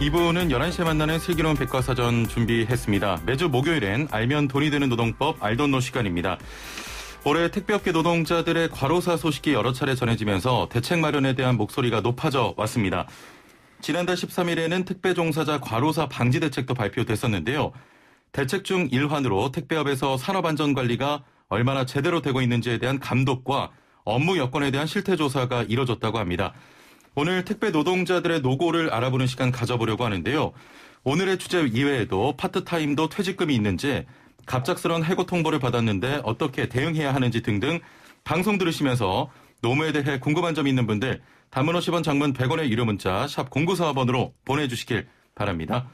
2부는 11시에 만나는 슬기로운 백과사전 준비했습니다. 매주 목요일엔 알면 돈이 되는 노동법 알돈노 시간입니다. 올해 택배업계 노동자들의 과로사 소식이 여러 차례 전해지면서 대책 마련에 대한 목소리가 높아져 왔습니다. 지난달 13일에는 택배 종사자 과로사 방지 대책도 발표됐었는데요. 대책 중 일환으로 택배업에서 산업안전관리가 얼마나 제대로 되고 있는지에 대한 감독과 업무 여건에 대한 실태조사가 이뤄졌다고 합니다. 오늘 택배 노동자들의 노고를 알아보는 시간 가져보려고 하는데요. 오늘의 주제 이외에도 파트타임도 퇴직금이 있는지, 갑작스런 해고 통보를 받았는데 어떻게 대응해야 하는지 등등 방송 들으시면서 노무에 대해 궁금한 점이 있는 분들 단문 50원, 장문 100원의 유료 문자 샵 0945번으로 보내주시길 바랍니다.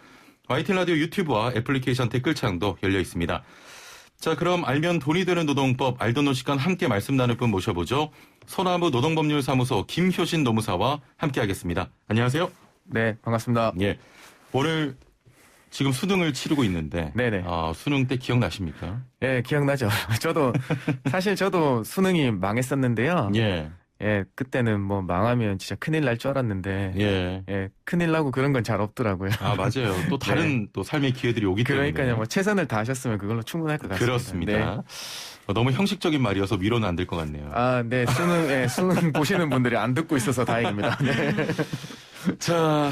YTN 라디오 유튜브와 애플리케이션 댓글창도 열려 있습니다. 자, 그럼 알면 돈이 되는 노동법 알돈노 시간 함께 말씀 나눌 분 모셔보죠. 소나무 노동법률사무소 김효신 노무사와 함께하겠습니다. 안녕하세요. 네, 반갑습니다. 예, 오늘 지금 수능을 치르고 있는데, 네네. 수능 때 기억나십니까? 예, 기억나죠. 사실 저도 수능이 망했었는데요. 예. 예, 그때는 뭐 망하면 진짜 큰일 날 줄 알았는데, 예. 큰일 나고 그런 건 잘 없더라고요. 아, 맞아요. 또 다른 네. 또 삶의 기회들이 오기 때문에. 그러니까요, 뭐 최선을 다하셨으면 그걸로 충분할 것 같습니다. 그렇습니다. 네. 너무 형식적인 말이어서 위로는 안 될 것 같네요. 아, 네, 수능 보시는 분들이 안 듣고 있어서 다행입니다. 네. 자,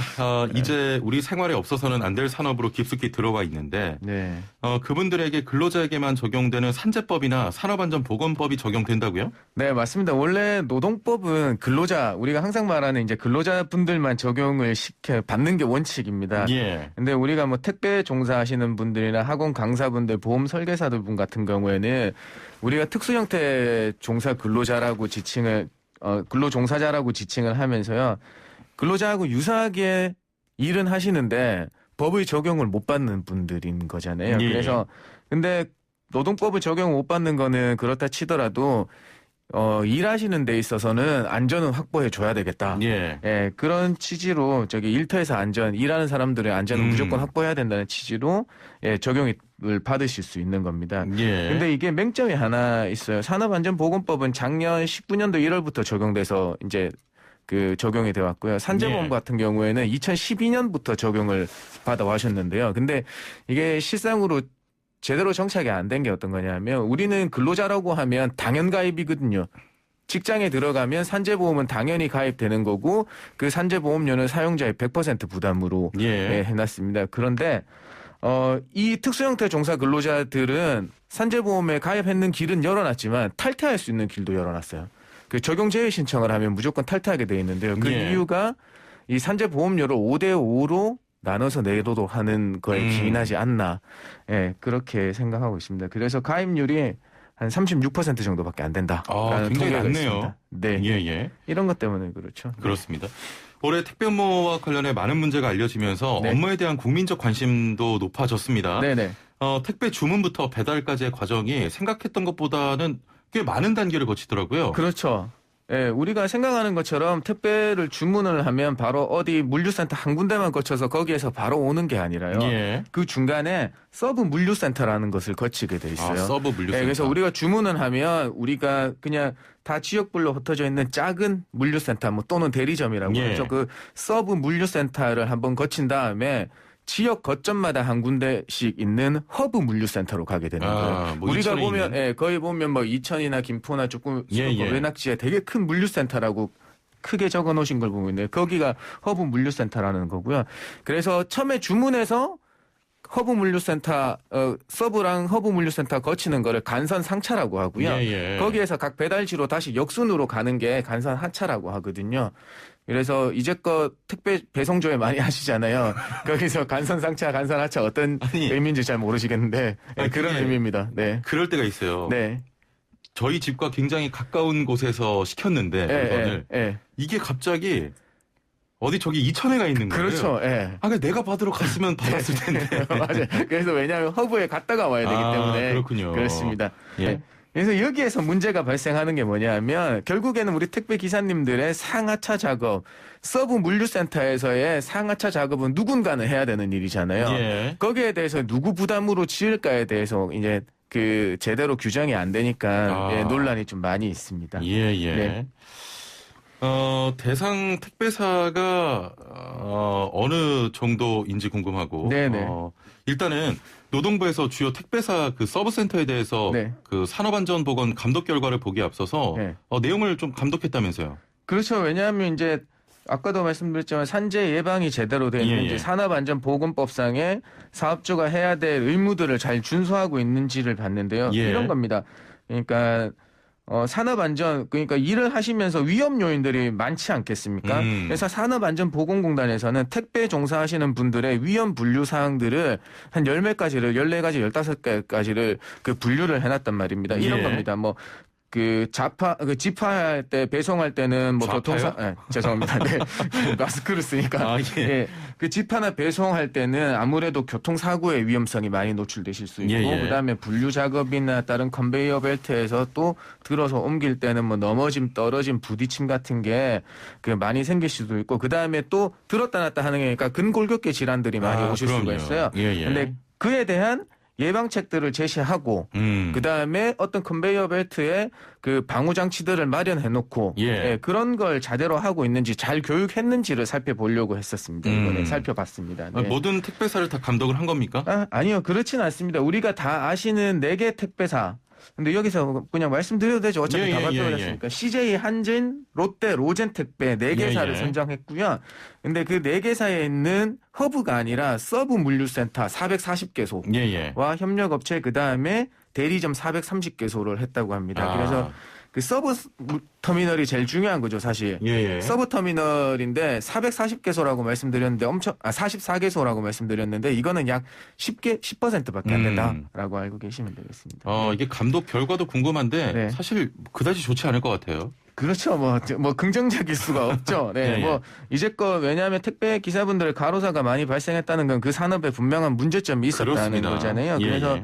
이제 우리 생활에 없어서는 안 될 산업으로 깊숙이 들어와 있는데, 네. 그분들에게 근로자에게만 적용되는 산재법이나 산업안전보건법이 적용된다고요? 네, 맞습니다. 원래 노동법은 근로자, 우리가 항상 말하는 이제 근로자분들만 적용을 받는 게 원칙입니다. 예. 근데 우리가 뭐 택배 종사하시는 분들이나 학원 강사분들, 보험 설계사들 분 같은 경우에는 우리가 특수 형태 종사 근로자라고 근로종사자라고 지칭을 하면서요. 근로자하고 유사하게 일은 하시는데 법의 적용을 못 받는 분들인 거잖아요. 예. 그래서 근데 노동법을 적용 못 받는 거는 그렇다 치더라도 일하시는 데 있어서는 안전은 확보해 줘야 되겠다. 예. 예, 그런 취지로 일터에서 일하는 사람들의 안전은 무조건 확보해야 된다는 취지로 적용을 받으실 수 있는 겁니다. 예. 근데 이게 맹점이 하나 있어요. 산업안전보건법은 작년 19년도 1월부터 적용돼서 이제 적용이 되어 왔고요. 산재보험 같은 경우에는 2012년부터 적용을 받아와셨는데요. 근데 이게 실상으로 제대로 정착이 안 된 게 어떤 거냐면 우리는 근로자라고 하면 당연 가입이거든요. 직장에 들어가면 산재보험은 당연히 가입되는 거고 그 산재보험료는 사용자의 100% 부담으로 해놨습니다. 그런데 이 특수형태 종사 근로자들은 산재보험에 가입했는 길은 열어놨지만 탈퇴할 수 있는 길도 열어놨어요. 적용 제외 신청을 하면 무조건 탈퇴하게 돼 있는데요. 그 이유가 이 산재보험료를 5대5로 나눠서 내도록 하는 거에 기인하지 않나. 예, 그렇게 생각하고 있습니다. 그래서 가입률이 한 36% 정도밖에 안 된다라는 굉장히 통계가 낮네요. 있습니다. 네. 예. 이런 것 때문에 그렇죠. 그렇습니다. 올해 택배 업무와 관련해 많은 문제가 알려지면서 업무에 대한 국민적 관심도 높아졌습니다. 네네. 택배 주문부터 배달까지의 과정이 생각했던 것보다는 꽤 많은 단계를 거치더라고요. 그렇죠. 예, 우리가 생각하는 것처럼 택배를 주문을 하면 바로 어디 물류센터 한 군데만 거쳐서 거기에서 바로 오는 게 아니라요. 그 중간에 서브 물류센터라는 것을 거치게 돼 있어요. 서브 물류센터. 예, 그래서 우리가 주문을 하면 우리가 그냥 다 지역별로 흩어져 있는 작은 물류센터 또는 대리점이라고 하죠. 그 서브 물류센터를 한번 거친 다음에 지역 거점마다 한 군데씩 있는 허브 물류센터로 가게 되는 거예요. 우리가 보면 거의 보면 뭐 이천이나 김포나 조금 외낙지에 되게 큰 물류센터라고 크게 적어 놓으신 걸 보고 있는데 거기가 허브 물류센터라는 거고요. 그래서 처음에 주문해서 허브 물류센터 서브랑 허브 물류센터 거치는 거를 간선 상차라고 하고요. 거기에서 각 배달지로 다시 역순으로 가는 게 간선 하차라고 하거든요. 그래서 이제껏 택배 배송조회 많이 하시잖아요. 거기서 간선 상차, 간선 하차 어떤 의미인지 잘 모르시겠는데 그런 의미입니다. 네. 그럴 때가 있어요. 네. 저희 집과 굉장히 가까운 곳에서 시켰는데 물건을 이게 갑자기 어디 저기 이천에가 있는 거예요. 그렇죠. 그러니까 내가 받으러 갔으면 받았을 텐데. 맞아요. 그래서 왜냐하면 허브에 갔다가 와야 되기 때문에 그렇군요. 그렇습니다. 그래서 여기에서 문제가 발생하는 게 뭐냐면 결국에는 우리 택배 기사님들의 상하차 작업, 서브 물류센터에서의 상하차 작업은 누군가는 해야 되는 일이잖아요. 거기에 대해서 누구 부담으로 지을까에 대해서 이제 제대로 규정이 안 되니까 논란이 좀 많이 있습니다. 네. 대상 택배사가 어느 정도인지 궁금하고. 네네. 일단은 노동부에서 주요 택배사 그 서브센터에 대해서 네. 그 산업안전보건 감독 결과를 보기에 앞서서 네. 내용을 좀 감독했다면서요. 그렇죠. 왜냐하면 이제 아까도 말씀드렸지만 산재 예방이 제대로 되어 있는지 예. 산업안전보건법상에 사업주가 해야 될 의무들을 잘 준수하고 있는지를 봤는데요. 예. 이런 겁니다. 그러니까 산업안전 그러니까 일을 하시면서 위험 요인들이 많지 않겠습니까? 그래서 산업안전보건공단에서는 택배 종사하시는 분들의 위험 분류 사항들을 한 10매가지를 14가지 15개까지를 그 분류를 해놨단 말입니다. 이런 예. 겁니다. 집화할 때 배송할 때는 교통사 죄송합니다. 네. 마스크를 쓰니까. 예. 예. 그 집화나 배송할 때는 아무래도 교통사고의 위험성이 많이 노출되실 수 있고 예. 그다음에 분류 작업이나 다른 컨베이어 벨트에서 또 들어서 옮길 때는 넘어짐, 떨어짐, 부딪힘 같은 게 많이 생길 수도 있고 그다음에 또 들었다 놨다 하는 게 근골격계 질환들이 많이 오실 그럼요. 수가 있어요. 예. 근데 그에 대한 예방책들을 제시하고 그다음에 어떤 컨베이어 벨트에 그 방호 장치들을 마련해 놓고 그런 걸 제대로 하고 있는지 잘 교육했는지를 살펴보려고 했었습니다. 이번에 살펴봤습니다. 네. 모든 택배사를 다 감독을 한 겁니까? 아니요. 그렇진 않습니다. 우리가 다 아시는 4개 택배사 근데 여기서 그냥 말씀드려도 되죠. 어차피 다 발표를 했으니까. CJ, 한진, 롯데, 로젠 택배 4개사를 선정했고요. 근데 그 4개사에 있는 허브가 아니라 서브 물류센터 440개소와 협력업체 그다음에 대리점 430개소를 했다고 합니다. 그래서 그 서브 터미널이 제일 중요한 거죠, 사실. 서브 터미널인데 440개소라고 말씀드렸는데 44개소라고 말씀드렸는데 이거는 약 10%밖에 안 된다라고 알고 계시면 되겠습니다. 이게 감독 결과도 궁금한데 네. 사실 그다지 좋지 않을 것 같아요. 그렇죠. 긍정적일 수가 없죠. 네. 이제껏 왜냐하면 택배 기사분들의 가로사가 많이 발생했다는 건 그 산업에 분명한 문제점이 있었다는 그렇습니다. 거잖아요. 그래서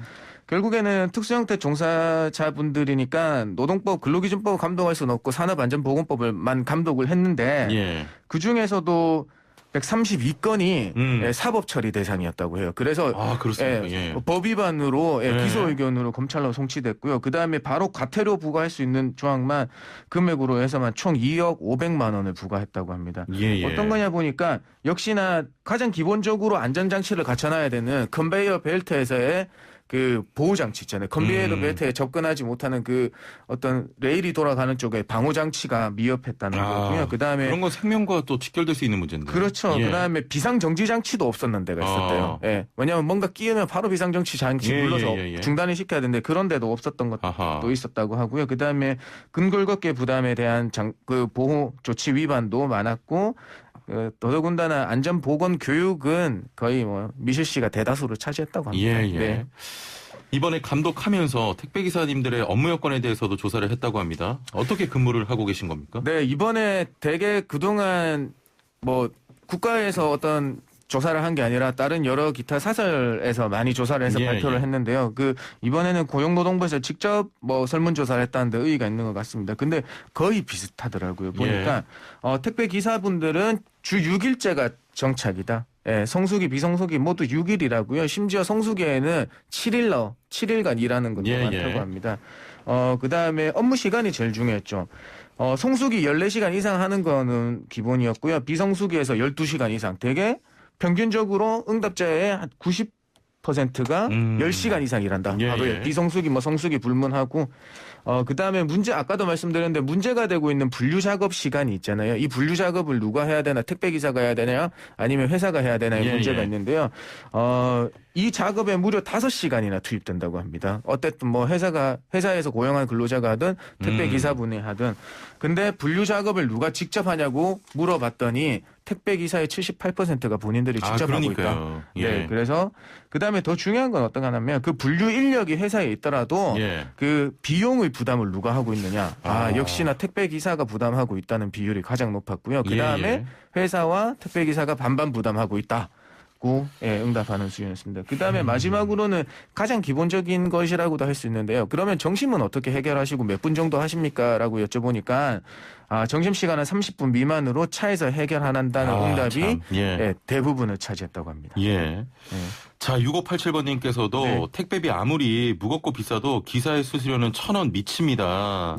결국에는 특수형태 종사자분들이니까 노동법, 근로기준법을 감독할 수는 없고 산업안전보건법을만 감독을 했는데 그중에서도 132건이 사법 처리 대상이었다고 해요. 그래서 법 위반으로 기소 의견으로 검찰로 송치됐고요. 그다음에 바로 과태료 부과할 수 있는 조항만 금액으로 해서만 총 2억 500만 원을 부과했다고 합니다. 어떤 거냐 보니까 역시나 가장 기본적으로 안전장치를 갖춰놔야 되는 컨베이어 벨트에서의 그 보호장치 있잖아요. 컨베이어 벨트에 접근하지 못하는 그 어떤 레일이 돌아가는 쪽에 방호장치가 미흡했다는 거고요. 그다음에 그런 건 생명과 또 직결될 수 있는 문제인데. 그렇죠. 그다음에 비상정지장치도 없었는 데가 있었대요. 왜냐하면 뭔가 끼우면 바로 비상정지 장치 눌러서 중단을 시켜야 되는데 그런 데도 없었던 것도 있었다고 하고요. 그다음에 근골격계 부담에 대한 보호 조치 위반도 많았고 더더군다나 안전보건 교육은 거의 미실 씨가 대다수로 차지했다고 합니다. 이번에 감독하면서 택배기사님들의 업무 여건에 대해서도 조사를 했다고 합니다. 어떻게 근무를 하고 계신 겁니까? 네, 이번에 되게 그동안 국가에서 어떤 조사를 한 게 아니라 다른 여러 기타 사설에서 많이 조사를 해서 발표를 했는데요. 이번에는 고용노동부에서 직접 설문조사를 했다는 데 의의가 있는 것 같습니다. 근데 거의 비슷하더라고요. 보니까 택배 기사분들은 주 6일제가 정착이다. 성수기, 비성수기 모두 6일이라고요. 심지어 성수기에는 7일간 일하는 것도 많다고 합니다. 그다음에 업무 시간이 제일 중요했죠. 성수기 14시간 이상 하는 거는 기본이었고요. 비성수기에서 12시간 이상. 되게 평균적으로 응답자의 한 90%가 10시간 이상 일한다. 비성수기, 성수기 불문하고 그다음에 아까도 말씀드렸는데 문제가 되고 있는 분류 작업 시간이 있잖아요. 이 분류 작업을 누가 해야 되나? 택배 기사가 해야 되나요? 아니면 회사가 해야 되나요? 문제가 있는데요. 이 작업에 무려 5시간이나 투입된다고 합니다. 어쨌든 회사에서 고용한 근로자가 하든 택배 기사분이 하든. 근데 분류 작업을 누가 직접 하냐고 물어봤더니 택배 기사의 78%가 본인들이 직접 하고 있다. 그래서 그다음에 더 중요한 건 어떤 거냐면 그 분류 인력이 회사에 있더라도 그 비용의 부담을 누가 하고 있느냐. 역시나 택배 기사가 부담하고 있다는 비율이 가장 높았고요. 그다음에 회사와 택배 기사가 반반 부담하고 있다. 응답하는 수준이었습니다. 그다음에 마지막으로는 가장 기본적인 것이라고도 할 수 있는데요. 그러면 점심은 어떻게 해결하시고 몇 분 정도 하십니까? 라고 여쭤보니까 점심시간은 30분 미만으로 차에서 해결한다는 응답이 대부분을 차지했다고 합니다. 자, 6587번님께서도 택배비 아무리 무겁고 비싸도 기사의 수수료는 1,000원 미칩니다.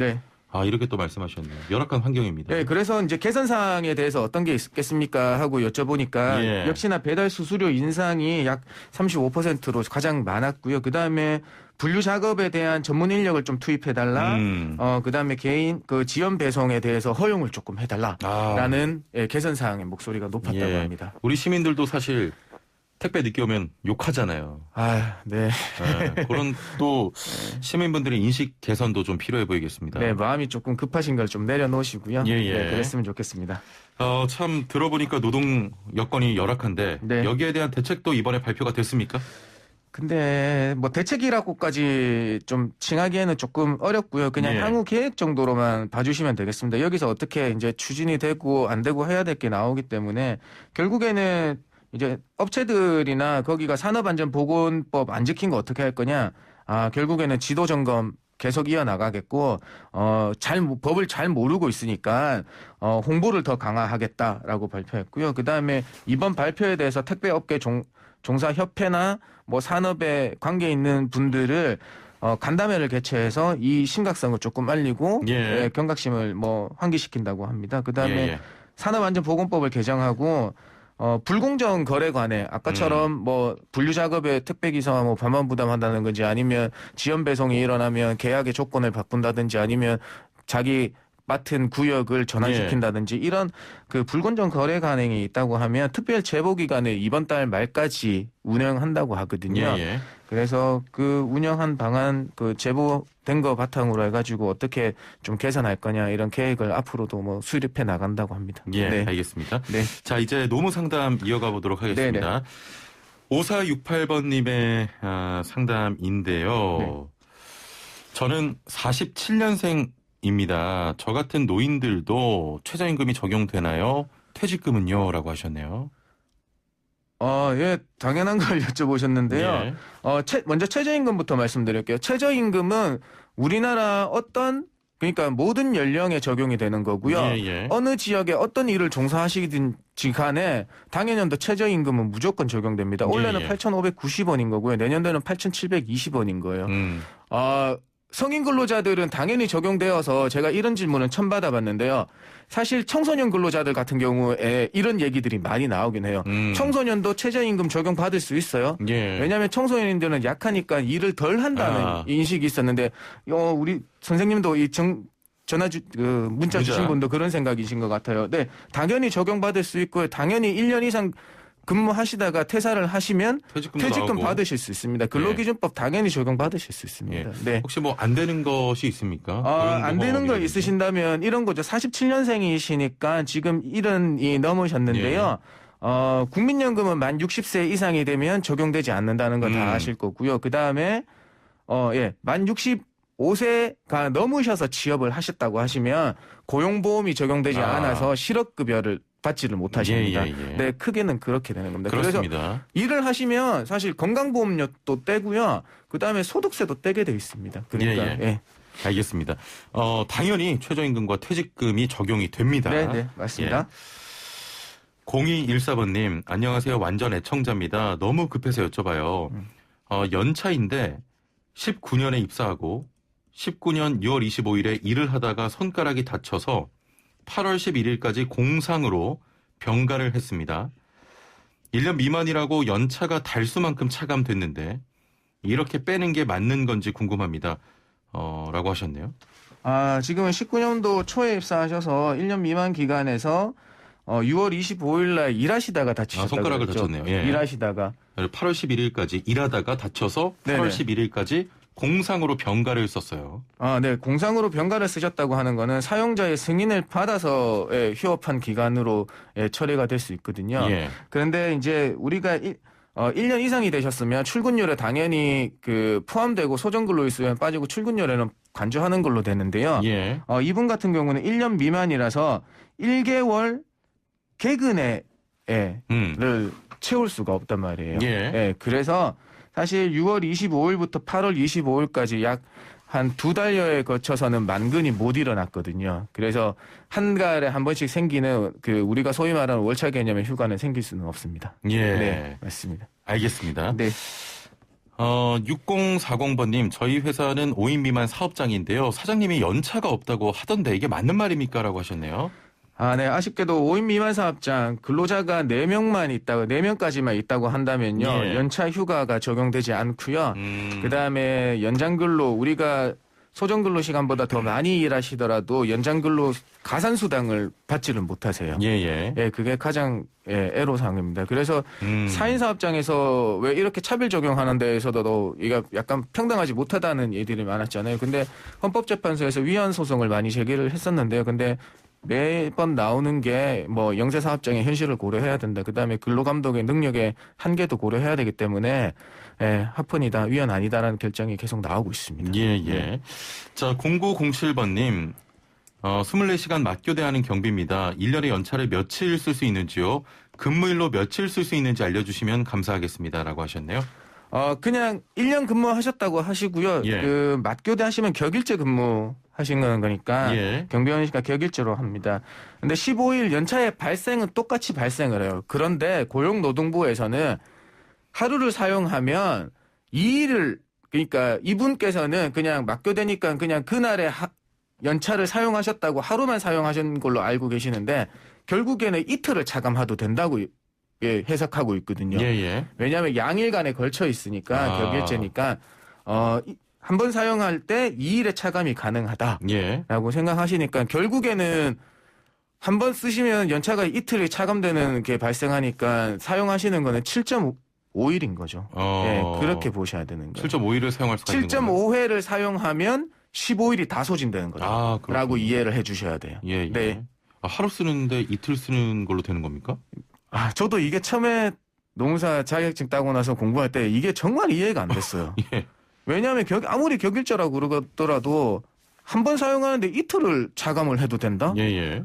아, 이렇게 또 말씀하셨네요. 열악한 환경입니다. 네, 그래서 이제 개선 사항에 대해서 어떤 게 있겠습니까 하고 여쭤보니까 예. 역시나 배달 수수료 인상이 약 35%로 가장 많았고요. 그다음에 분류 작업에 대한 전문 인력을 좀 투입해달라. 그다음에 개인 그 지연 배송에 대해서 허용을 조금 해달라라는 예, 개선 사항의 목소리가 높았다고 예. 합니다. 우리 시민들도 사실 택배 늦게 오면 욕하잖아요. 아, 네. 네, 그런 또 시민분들의 인식 개선도 좀 필요해 보이겠습니다. 네, 마음이 조금 급하신 걸 좀 내려놓으시고요. 예, 예. 네, 그랬으면 좋겠습니다. 참 들어보니까 노동 여건이 열악한데 네. 여기에 대한 대책도 이번에 발표가 됐습니까? 근데 뭐 대책이라고까지 좀 칭하기에는 조금 어렵고요. 그냥 예. 향후 계획 정도로만 봐주시면 되겠습니다. 여기서 어떻게 이제 추진이 되고 안 되고 해야 될 게 나오기 때문에 결국에는 이제 업체들이나 거기가 산업안전보건법 안 지킨 거 어떻게 할 거냐? 아, 결국에는 지도 점검 계속 이어나가겠고, 법을 잘 모르고 있으니까, 홍보를 더 강화하겠다라고 발표했고요. 그 다음에 이번 발표에 대해서 택배업계 종사협회나 뭐 산업에 관계 있는 분들을 간담회를 개최해서 이 심각성을 조금 알리고, 예. 예, 경각심을 뭐 환기시킨다고 합니다. 그 다음에 예, 예. 산업안전보건법을 개정하고, 불공정 거래 관해 아까처럼 뭐 분류 작업에 택배 기사가 뭐 반환 부담한다는 건지 아니면 지연 배송이 일어나면 계약의 조건을 바꾼다든지 아니면 자기 맡은 구역을 전환시킨다든지 이런 그 불공정 거래 관행이 있다고 하면 특별 제보 기간을 이번 달 말까지 운영한다고 하거든요. 예, 예. 그래서 그 운영한 방안 그 제보된 거 바탕으로 해가지고 어떻게 좀 개선할 거냐 이런 계획을 앞으로도 뭐 수립해 나간다고 합니다. 예, 네. 알겠습니다. 네. 자, 이제 노무 상담 이어가 보도록 하겠습니다. 5468번님의 상담인데요. 저는 47년생입니다. 저 같은 노인들도 최저임금이 적용되나요? 퇴직금은요? 라고 하셨네요. 예, 당연한 걸 여쭤보셨는데요. 예. 먼저 최저임금부터 말씀드릴게요. 최저임금은 우리나라 그러니까 모든 연령에 적용이 되는 거고요. 예, 예. 어느 지역에 어떤 일을 종사하시든지 간에 당해년도 최저임금은 무조건 적용됩니다. 올해는 예. 8,590원인 거고요. 내년도에는 8,720원인 거예요. 성인 근로자들은 당연히 적용되어서 제가 이런 질문은 처음 받아봤는데요. 사실 청소년 근로자들 같은 경우에 이런 얘기들이 많이 나오긴 해요. 청소년도 최저임금 적용받을 수 있어요. 예. 왜냐하면 청소년들은 약하니까 일을 덜 한다는 인식이 있었는데 우리 선생님도 문자 주신 분도 그런 생각이신 것 같아요. 네, 당연히 적용받을 수 있고요. 당연히 1년 이상 근무하시다가 퇴사를 하시면 퇴직금 나오고. 받으실 수 있습니다. 근로기준법 당연히 적용받으실 수 있습니다. 예. 네. 혹시 뭐 안 되는 것이 있습니까? 안 되는 거 있으신다면 이런 거죠. 47년생이시니까 지금 70이 넘으셨는데요. 국민연금은 만 60세 이상이 되면 적용되지 않는다는 거 다 아실 거고요. 그 다음에 만 65세가 넘으셔서 취업을 하셨다고 하시면 고용보험이 적용되지 않아서 실업급여를 받지를 못하십니다. 네, 크게는 그렇게 되는 겁니다. 그렇습니다. 그래서 일을 하시면 사실 건강보험료도 떼고요. 그 다음에 소득세도 떼게 돼 있습니다. 그러니까 예. 알겠습니다. 당연히 최저임금과 퇴직금이 적용이 됩니다. 네, 맞습니다. 0214번님, 안녕하세요. 완전 애청자입니다. 너무 급해서 여쭤봐요. 연차인데 19년에 입사하고 19년 6월 25일에 일을 하다가 손가락이 다쳐서 8월 11일까지 공상으로 병가를 했습니다. 1년 미만이라고 연차가 달수만큼 차감됐는데 이렇게 빼는 게 맞는 건지 궁금합니다. 라고 하셨네요. 지금은 19년도 초에 입사하셔서 1년 미만 기간에서 6월 25일 날 일하시다가 다치셨다고 손가락을 그랬죠? 다쳤네요. 예. 일하시다가 8월 11일까지 일하다가 다쳐서 8월 11일까지 공상으로 병가를 썼어요. 네. 공상으로 병가를 쓰셨다고 하는 거는 사용자의 승인을 받아서 휴업한 기간으로 처리가 될 수 있거든요. 예. 그런데 이제 우리가 1년 이상이 되셨으면 출근율에 당연히 포함되고 소정근로일수는 빠지고 출근율에는 간주하는 걸로 되는데요. 예. 이분 같은 경우는 1년 미만이라서 1개월 개근을 채울 수가 없단 말이에요. 예. 그래서 사실 6월 25일부터 8월 25일까지 약 한 2달여에 거쳐서는 만근이 못 일어났거든요. 그래서 한 달에 한 번씩 생기는 우리가 소위 말하는 월차 개념의 휴가는 생길 수는 없습니다. 예. 네, 맞습니다. 알겠습니다. 네. 6040번님, 저희 회사는 5인 미만 사업장인데요. 사장님이 연차가 없다고 하던데 이게 맞는 말입니까? 라고 하셨네요. 네. 아쉽게도 5인 미만 사업장 근로자가 4명만 있다고, 4명까지만 있다고 한다면요. 예. 연차 휴가가 적용되지 않고요. 그다음에 연장근로, 우리가 소정근로 시간보다 더 많이 일하시더라도 연장근로 가산수당을 받지를 못하세요. 예. 예, 그게 가장 애로사항입니다. 그래서 4인 사업장에서 왜 이렇게 차별 적용하는 데에서도 이게 약간 평등하지 못하다는 얘기들이 많았잖아요. 근데 헌법재판소에서 위헌 소송을 많이 제기를 했었는데요. 근데 매번 나오는 게 뭐 영세 사업장의 현실을 고려해야 된다. 그다음에 근로감독의 능력의 한계도 고려해야 되기 때문에 합헌이다, 위헌 아니다라는 결정이 계속 나오고 있습니다. 예. 자, 0907번님, 24시간 맞교대하는 경비입니다. 1년에 연차를 며칠 쓸 수 있는지요? 근무일로 며칠 쓸 수 있는지 알려주시면 감사하겠습니다. 라고 하셨네요. 그냥 1년 근무하셨다고 하시고요. 예. 그 맞교대 하시면 격일제 근무 하시는 거니까 예. 경비원이니까 격일제로 합니다. 근데 15일 연차의 발생은 똑같이 발생을 해요. 그런데 고용노동부에서는 하루를 사용하면 2일을, 그러니까 이분께서는 그냥 맞교대니까 그냥 그날의 연차를 사용하셨다고 하루만 사용하신 걸로 알고 계시는데 결국에는 이틀을 차감해도 된다고 해석하고 있거든요. 예. 왜냐하면 양일간에 걸쳐 있으니까 격일제니까 한 번 사용할 때 2일의 차감이 가능하다라고 예. 생각하시니까 결국에는 한 번 쓰시면 연차가 이틀이 차감되는 게 발생하니까 사용하시는 거는 7.5일인 거죠. 예, 그렇게 보셔야 되는 거예요. 7.5일을 사용할 수가 있는 거예요. 7.5회를 사용하면 15일이 다 소진되는 거죠. 라고 이해를 해 주셔야 돼요. 예. 네. 하루 쓰는데 이틀 쓰는 걸로 되는 겁니까? 저도 이게 처음에 노무사 자격증 따고 나서 공부할 때 이게 정말 이해가 안 됐어요. 예. 왜냐하면 아무리 격일제라고 그러더라도 한 번 사용하는데 이틀을 차감을 해도 된다? 예.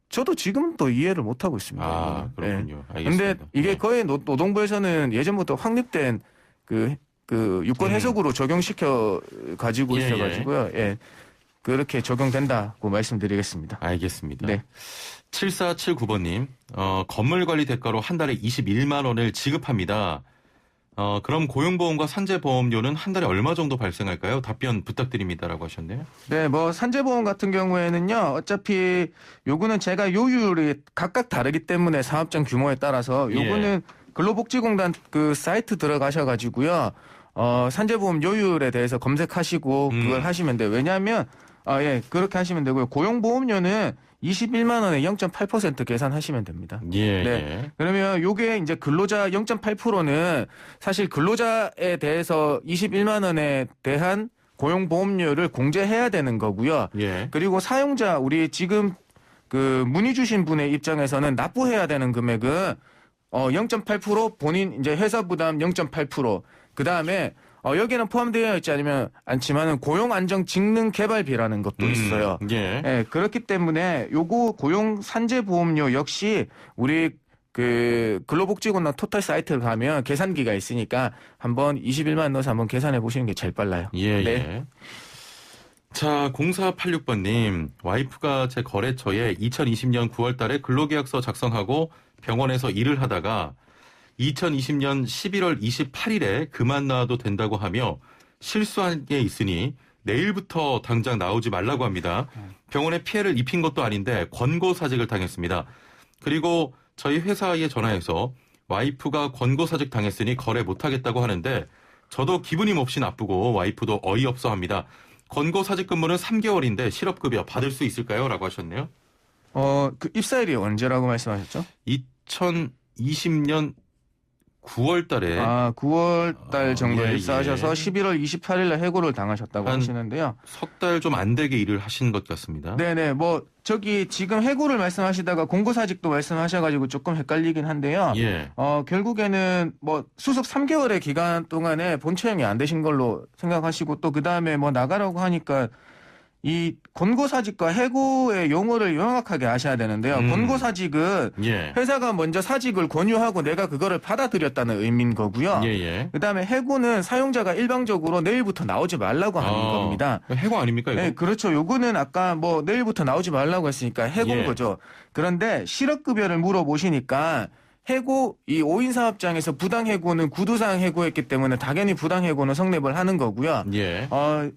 저도 지금도 이해를 못 하고 있습니다. 그렇군요. 예. 근데 이게 거의 노동부에서는 예전부터 확립된 그 유권 해석으로 적용시켜 가지고 있어가지고요. 예. 그렇게 적용된다고 말씀드리겠습니다. 알겠습니다. 네. 7479번님, 건물 관리 대가로 한 달에 21만 원을 지급합니다. 그럼 고용보험과 산재보험료는 한 달에 얼마 정도 발생할까요? 답변 부탁드립니다라고 하셨네요. 네, 뭐 산재보험 같은 경우에는요. 어차피 요거는 제가 요율이 각각 다르기 때문에 사업장 규모에 따라서 요거는 근로복지공단 그 사이트 들어가셔가지고요. 산재보험 요율에 대해서 검색하시고 그걸 하시면 돼요. 왜냐하면 그렇게 하시면 되고요. 고용보험료는 21만 원에 0.8% 계산하시면 됩니다. 네. 그러면 요게 이제 근로자 0.8%는 사실 근로자에 대해서 21만 원에 대한 고용보험료를 공제해야 되는 거고요. 그리고 사용자, 우리 지금 그 문의 주신 분의 입장에서는 납부해야 되는 금액은 0.8% 본인 이제 회사 부담 0.8%. 그다음에 여기는 포함되어 있지 않지만은 고용안정직능개발비라는 것도 있어요. 그렇기 때문에 요거 고용산재보험료 역시 우리 그 근로복지공단 토탈 사이트를 가면 계산기가 있으니까 한번 21만 원 넣어서 한번 계산해 보시는 게 제일 빨라요. 네. 자, 0486번님, 와이프가 제 거래처에 2020년 9월 달에 근로계약서 작성하고 병원에서 일을 하다가 2020년 11월 28일에 그만 나와도 된다고 하며 실수한 게 있으니 내일부터 당장 나오지 말라고 합니다. 병원에 피해를 입힌 것도 아닌데 권고사직을 당했습니다. 그리고 저희 회사에 전화해서 와이프가 권고사직 당했으니 거래 못하겠다고 하는데 저도 기분이 몹시 나쁘고 와이프도 어이없어 합니다. 권고사직 근무는 3개월인데 실업급여 받을 수 있을까요? 라고 하셨네요. 그 입사일이 언제라고 말씀하셨죠? 2020년 9월 달에. 9월 달 정도에 입사하셔서 11월 28일 날 해고를 당하셨다고 하시는데요. 석 달 좀 안 되게 일을 하신 것 같습니다. 네네. 지금 해고를 말씀하시다가 공고사직도 말씀하셔가지고 조금 헷갈리긴 한데요. 결국에는 수습 3개월의 기간 동안에 본처형이 안 되신 걸로 생각하시고 또 그 다음에 나가라고 하니까 이 권고사직과 해고의 용어를 명확하게 아셔야 되는데요. 권고사직은 회사가 먼저 사직을 권유하고 내가 그거를 받아들였다는 의미인 거고요. 그다음에 해고는 사용자가 일방적으로 내일부터 나오지 말라고 하는 겁니다. 해고 아닙니까 이거? 네, 그렇죠. 요거는 아까 내일부터 나오지 말라고 했으니까 해고인 거죠. 그런데 실업급여를 물어보시니까 해고 이 5인 사업장에서 부당 해고는 구두상 해고했기 때문에 당연히 부당 해고는 성립을 하는 거고요. 예.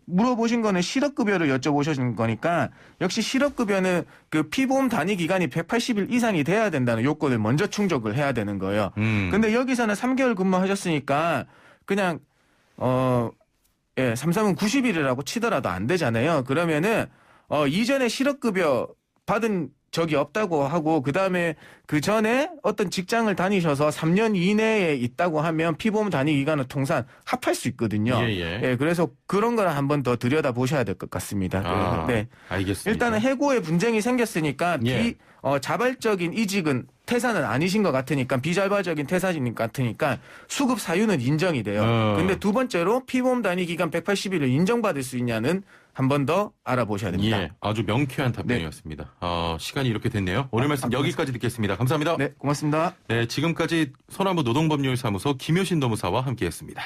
물어보신 거는 실업급여를 여쭤보신 거니까 역시 실업급여는 그 피보험 단위 기간이 180일 이상이 돼야 된다는 요건을 먼저 충족을 해야 되는 거예요. 근데 여기서는 3개월 근무하셨으니까 그냥 3~3은 90일이라고 치더라도 안 되잖아요. 그러면은 이전에 실업급여 받은 적이 없다고 하고 그다음에 그 전에 어떤 직장을 다니셔서 3년 이내에 있다고 하면 피보험 단위 기간은 통산 합할 수 있거든요. 예. 그래서 그런 걸 한번 더 들여다 보셔야 될 것 같습니다. 네. 알겠습니다. 일단은 해고에 분쟁이 생겼으니까 예. 자발적인 이직은 퇴사는 아니신 것 같으니까 비자발적인 퇴사인 것 같으니까 수급 사유는 인정이 돼요. 근데 두 번째로 피보험 단위 기간 180일을 인정받을 수 있냐는 한 번 더 알아보셔야 됩니다. 예, 아주 명쾌한 답변이었습니다. 시간이 이렇게 됐네요. 오늘 말씀 여기까지 듣겠습니다. 감사합니다. 네, 고맙습니다. 네, 지금까지 서남부 노동법률사무소 김효신 노무사와 함께했습니다.